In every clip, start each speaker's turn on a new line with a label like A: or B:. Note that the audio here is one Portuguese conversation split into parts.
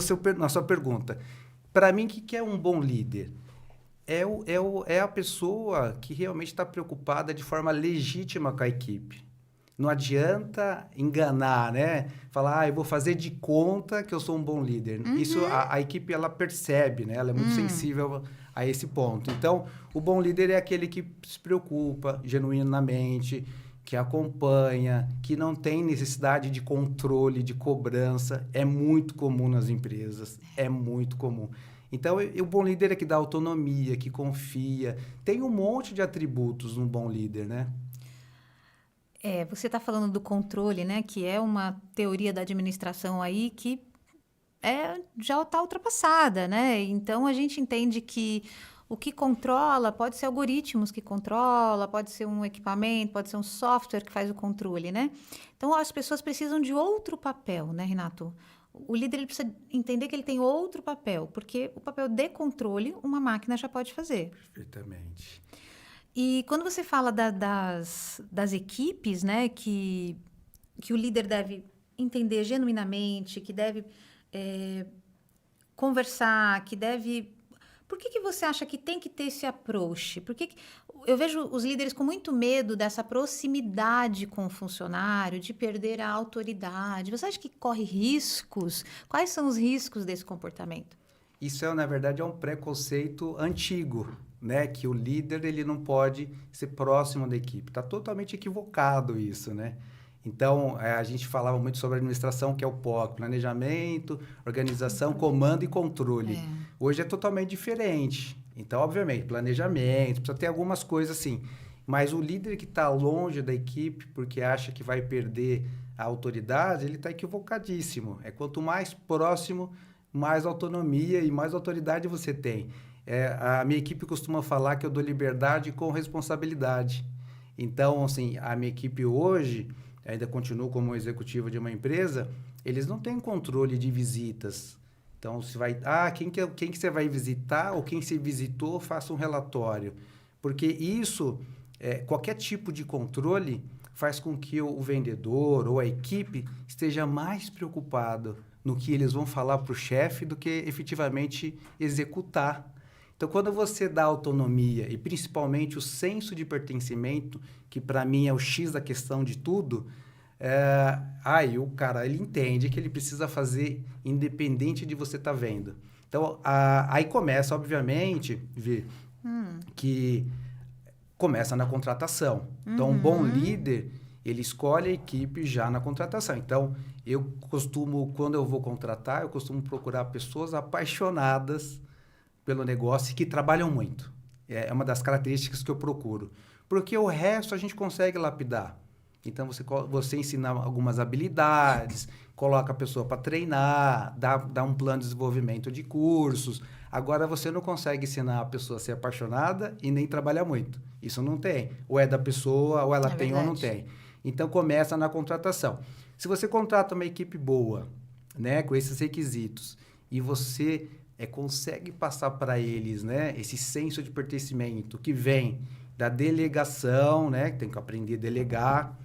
A: chegando na sua pergunta. Para mim, o que é um bom líder? É a pessoa que realmente está preocupada de forma legítima com a equipe. Não adianta enganar, né? Falar, eu vou fazer de conta que eu sou um bom líder. Isso a equipe ela percebe, né? Ela é muito sensível a esse ponto. Então, o bom líder é aquele que se preocupa genuinamente, que acompanha, que não tem necessidade de controle, de cobrança. É muito comum nas empresas. É muito comum. Então, o bom líder é que dá autonomia, que confia. Tem um monte de atributos no bom líder, né?
B: Você está falando do controle, né? Que é uma teoria da administração aí que já está ultrapassada, né? Então a gente entende que o que controla pode ser algoritmos que controla, pode ser um equipamento, pode ser um software que faz o controle, né? Então as pessoas precisam de outro papel, né, Renato? O líder ele precisa entender que ele tem outro papel, porque o papel de controle uma máquina já pode fazer.
A: Perfeitamente.
B: E quando você fala das equipes, né, que o líder deve entender genuinamente, que deve conversar, que deve... Por que você acha que tem que ter esse approach? Eu vejo os líderes com muito medo dessa proximidade com o funcionário, de perder a autoridade. Você acha que corre riscos? Quais são os riscos desse comportamento?
A: Isso, na verdade, é um preconceito antigo, né? Que o líder ele não pode ser próximo da equipe. Está totalmente equivocado isso, né? Então, a gente falava muito sobre administração, que é o POC, planejamento, organização, comando e controle. Hoje é totalmente diferente. Então, obviamente, planejamento, precisa ter algumas coisas assim. Mas o líder que está longe da equipe porque acha que vai perder a autoridade, ele está equivocadíssimo. Quanto mais próximo, mais autonomia e mais autoridade você tem. A minha equipe costuma falar que eu dou liberdade com responsabilidade. Então, assim, a minha equipe hoje, ainda continuo como executivo de uma empresa, eles não têm controle de visitas. Então, se vai... quem que você vai visitar ou quem se visitou, faça um relatório. Porque isso, qualquer tipo de controle faz com que o vendedor ou a equipe esteja mais preocupado no que eles vão falar para o chefe do que efetivamente executar. Então, quando você dá autonomia e principalmente o senso de pertencimento, que para mim é o X da questão de tudo, aí o cara ele entende que ele precisa fazer independente de você estar vendo. Então, aí começa, obviamente, que começa na contratação. Então, um bom líder, ele escolhe a equipe já na contratação. Então, quando eu vou contratar, eu costumo procurar pessoas apaixonadas pelo negócio e que trabalham muito. É uma das características que eu procuro. Porque o resto a gente consegue lapidar. Então, você ensina algumas habilidades, coloca a pessoa para treinar, dá um plano de desenvolvimento de cursos. Agora, você não consegue ensinar a pessoa a ser apaixonada e nem trabalhar muito. Isso não tem. Ou é da pessoa, ou ela tem ou não tem. Então, começa na contratação. Se você contrata uma equipe boa, né, com esses requisitos, e você consegue passar para eles, né, esse senso de pertencimento que vem da delegação, né, que tem que aprender a delegar.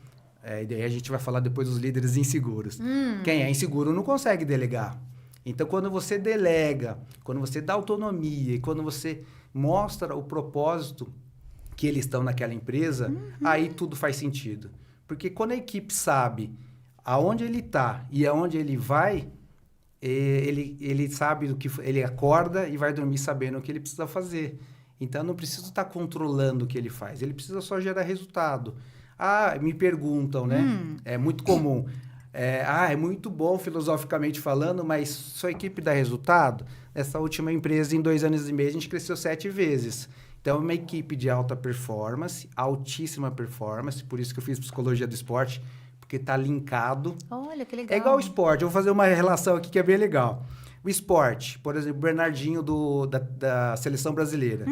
A: E daí a gente vai falar depois dos líderes inseguros. Quem é inseguro não consegue delegar. Então, quando você delega, quando você dá autonomia e quando você mostra o propósito que eles estão naquela empresa, aí tudo faz sentido. Porque quando a equipe sabe aonde ele está e aonde ele vai, ele sabe do que ele acorda e vai dormir sabendo o que ele precisa fazer. Então, não precisa estar controlando o que ele faz. Ele precisa só gerar resultado. Me perguntam, né? É muito comum. É muito bom filosoficamente falando, mas sua equipe dá resultado? Nessa última empresa, em 2 anos e meio, a gente cresceu 7 vezes. Então, é uma equipe de alta performance, altíssima performance, por isso que eu fiz psicologia do esporte, porque está linkado.
B: Olha, que legal.
A: É igual o esporte. Eu vou fazer uma relação aqui que é bem legal. O esporte, por exemplo, o Bernardinho da seleção brasileira,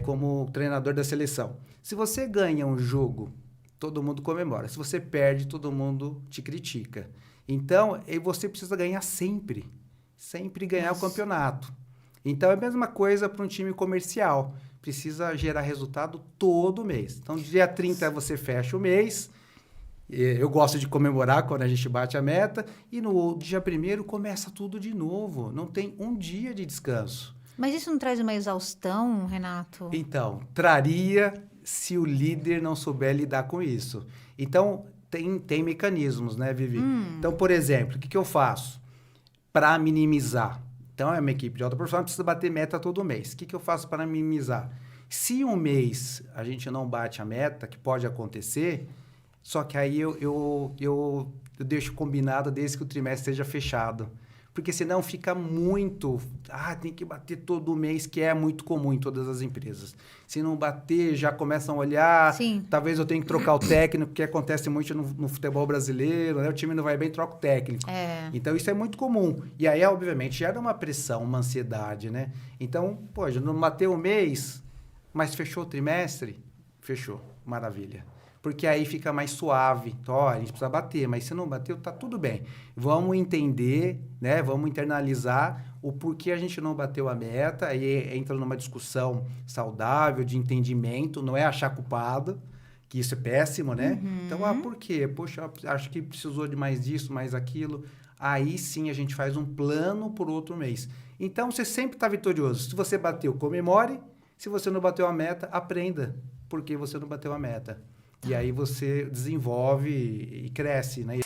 A: como treinador da seleção. Se você ganha um jogo, todo mundo comemora. Se você perde, todo mundo te critica. Então, você precisa ganhar sempre. Sempre ganhar o campeonato. Então, é a mesma coisa para um time comercial. Precisa gerar resultado todo mês. Então, dia 30 você fecha o mês. Eu gosto de comemorar quando a gente bate a meta e no dia primeiro começa tudo de novo. Não tem um dia de descanso.
B: Mas isso não traz uma exaustão, Renato?
A: Então, traria se o líder não souber lidar com isso. Então, tem mecanismos, né, Vivi? Então, por exemplo, o que eu faço para minimizar? Então, é uma equipe de alta performance, precisa bater meta todo mês. O que eu faço para minimizar? Se um mês a gente não bate a meta, que pode acontecer, só que aí eu deixo combinado desde que o trimestre esteja fechado. Porque senão fica muito... tem que bater todo mês, que é muito comum em todas as empresas. Se não bater, já começam a olhar.
B: Sim.
A: Talvez eu tenha que trocar o técnico, que acontece muito no futebol brasileiro, né? O time não vai bem, troca o técnico. Então, isso é muito comum. E aí, obviamente, gera uma pressão, uma ansiedade, né? Então, já não bateu o mês, mas fechou o trimestre? Fechou. Maravilha. Porque aí fica mais suave. Então, a gente precisa bater, mas se não bateu, tá tudo bem. Vamos entender, né? Vamos internalizar o porquê a gente não bateu a meta. Aí entra numa discussão saudável, de entendimento, não é achar culpado, que isso é péssimo, né? Então, por quê? Poxa, acho que precisou de mais disso, mais aquilo. Aí sim a gente faz um plano por outro mês. Então, você sempre está vitorioso. Se você bateu, comemore. Se você não bateu a meta, aprenda porque você não bateu a meta. E aí você desenvolve e cresce, né?